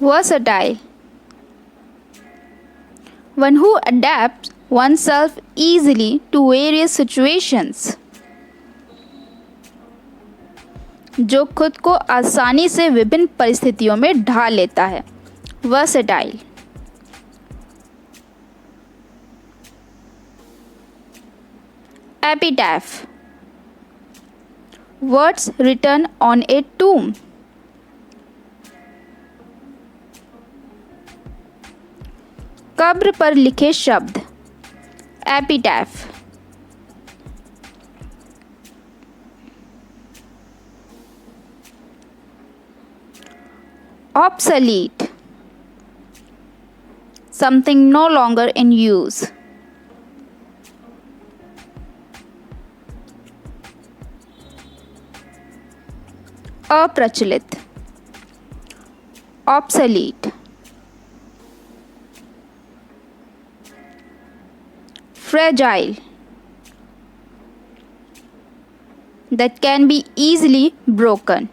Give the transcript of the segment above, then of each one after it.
Versatile. One who adapts oneself easily to various situations. जो खुद को आसानी से विभिन्न परिस्थितियों में ढाल लेता है. Versatile. Epitaph. Words written on a tomb. कब्र पर लिखे शब्द. Epitaph. Obsolete. Something no longer in use. अप्रचलित. Obsolete. Fragile. That can be easily broken.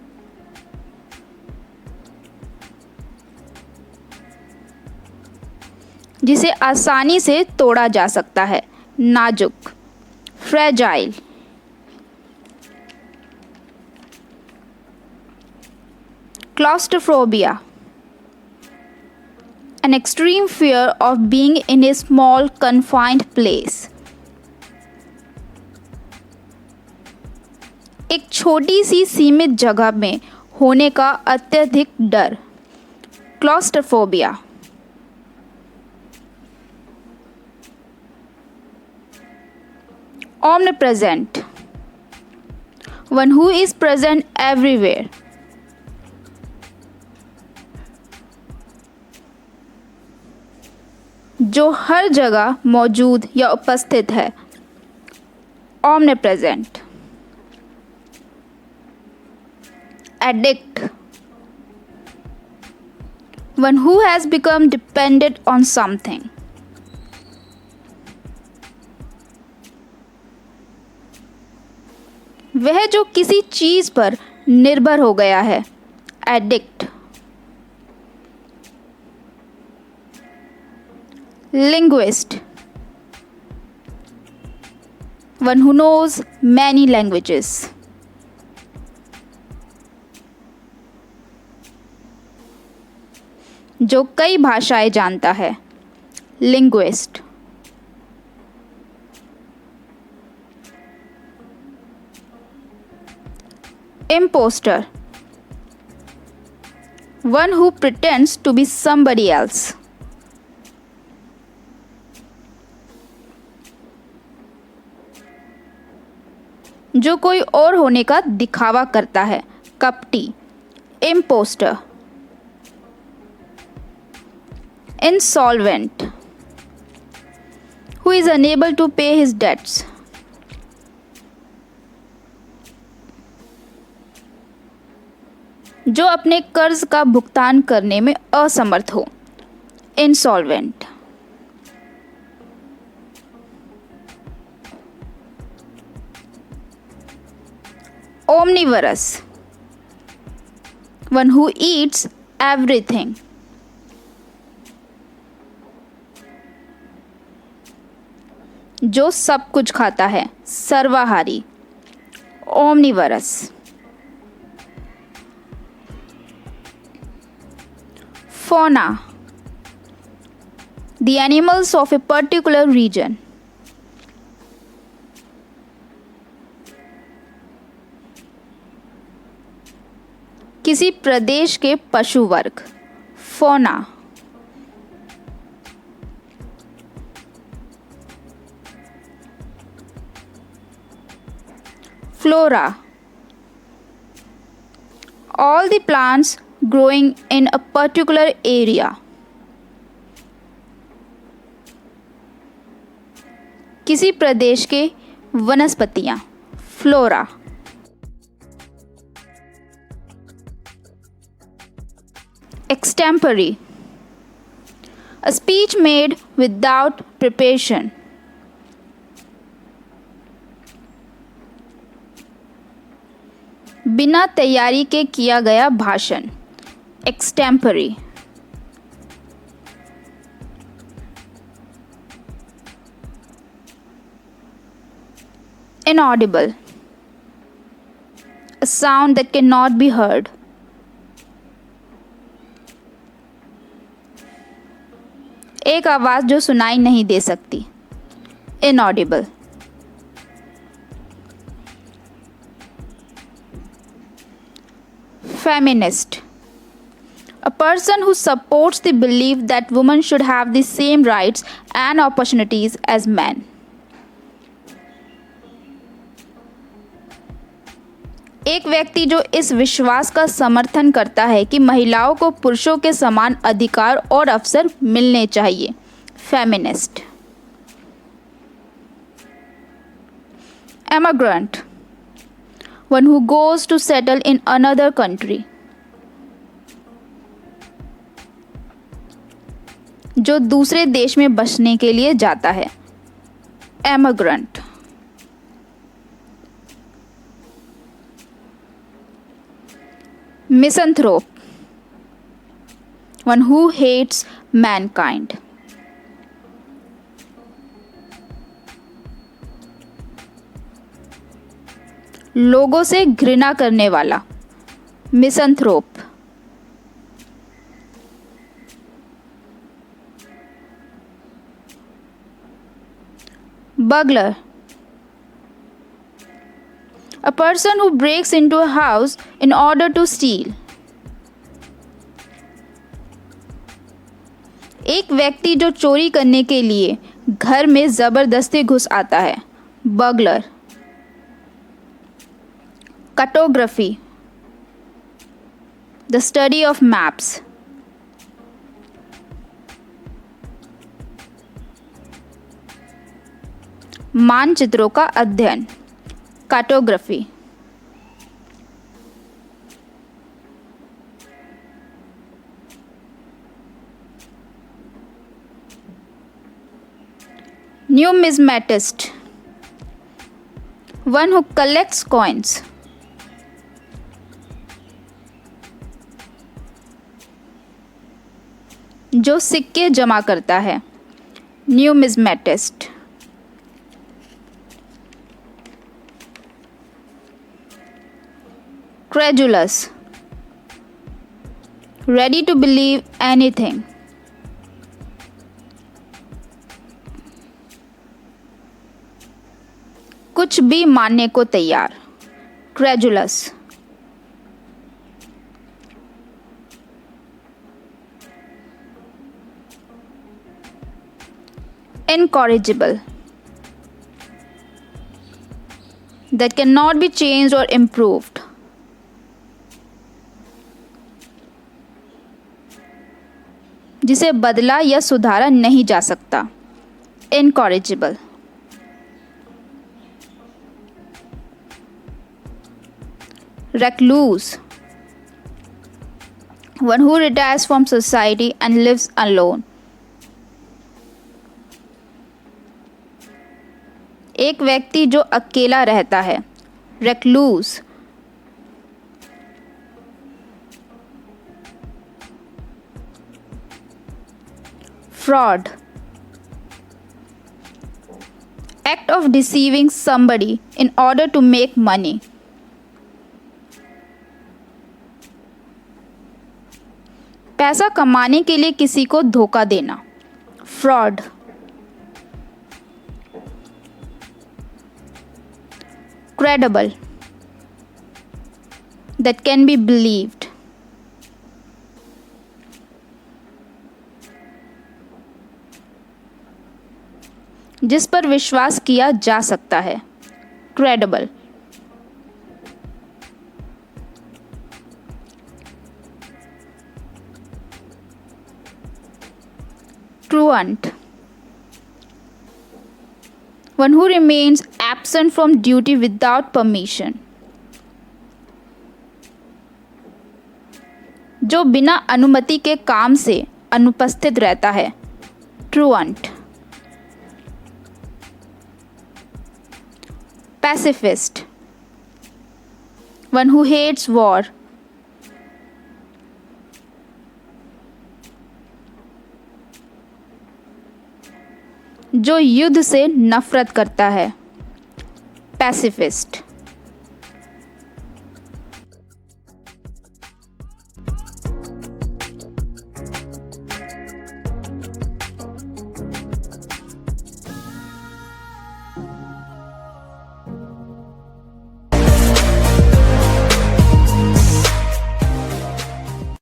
जिसे आसानी से तोड़ा जा सकता है. नाजुक. Fragile. Claustrophobia. An extreme fear of being in a small confined place. एक छोटी सी सीमित जगह में होने का अत्यधिक डर. Claustrophobia. Omnipresent. One who is present everywhere. जो हर जगह मौजूद या उपस्थित है. Omnipresent. Addict. One who has become dependent on something. वह जो किसी चीज पर निर्भर हो गया है. Addict. Linguist. One who knows many languages. जो कई भाषाएं जानता है. Linguist. Imposter. One who pretends to be somebody else. जो कोई और होने का दिखावा करता है. कपटी. Imposter. Insolvent. Who is unable to pay his debts. जो अपने कर्ज का भुगतान करने में असमर्थ हो. Insolvent. Omnivorous. One who eats everything. जो सब कुछ खाता है. सर्वाहारी. Omnivorous. Fauna. The animals of a particular region. किसी प्रदेश के पशु वर्ग. Fauna. Flora. All the plants growing in a particular area. किसी प्रदेश के वनस्पतियां. Flora. Extempore. A speech made without preparation. बिना तैयारी के किया गया भाषण. Extempore. inaudible, a sound that cannot be heard. एक आवाज़ जो सुनाई नहीं दे सकती, inaudible. Feminist, a person who supports the belief that women should have the same rights and opportunities as men. एक व्यक्ति जो इस विश्वास का समर्थन करता है कि महिलाओं को पुरुषों के समान अधिकार और अवसर मिलने चाहिए, feminist. Immigrant, one who goes to settle in another country. जो दूसरे देश में बसने के लिए जाता है, immigrant. Misanthrope, one who hates mankind. लोगों से घृणा करने वाला, मिसंथ्रोप. Burglar, a person who breaks into a house in order to steal. एक व्यक्ति जो चोरी करने के लिए घर में जबरदस्ती घुस आता है, burglar. Cartography, the study of maps. मानचित्रों का अध्ययन, cartography. Numismatist, one who collects coins. जो सिक्के जमा करता है, न्यूमिज्मेटिस्ट. Credulous, ready to believe anything. कुछ भी मानने को तैयार, credulous. Incorrigible, that cannot be changed or improved. जिसे बदला या सुधारा नहीं जा सकता, incorrigible. Recluse, one who retires from society and lives alone. एक व्यक्ति जो अकेला रहता है, recluse. Fraud, act of deceiving somebody in order to make money. पैसा कमाने के लिए किसी को धोखा देना, fraud. Credible, that can be believed. जिस पर विश्वास किया जा सकता है, credible. Truant, one who remains absent from duty without permission. जो बिना अनुमति के काम से अनुपस्थित रहता है, truant. Pacifist, one who hates war. जो युद्ध से नफरत करता है, पैसिफिस्ट।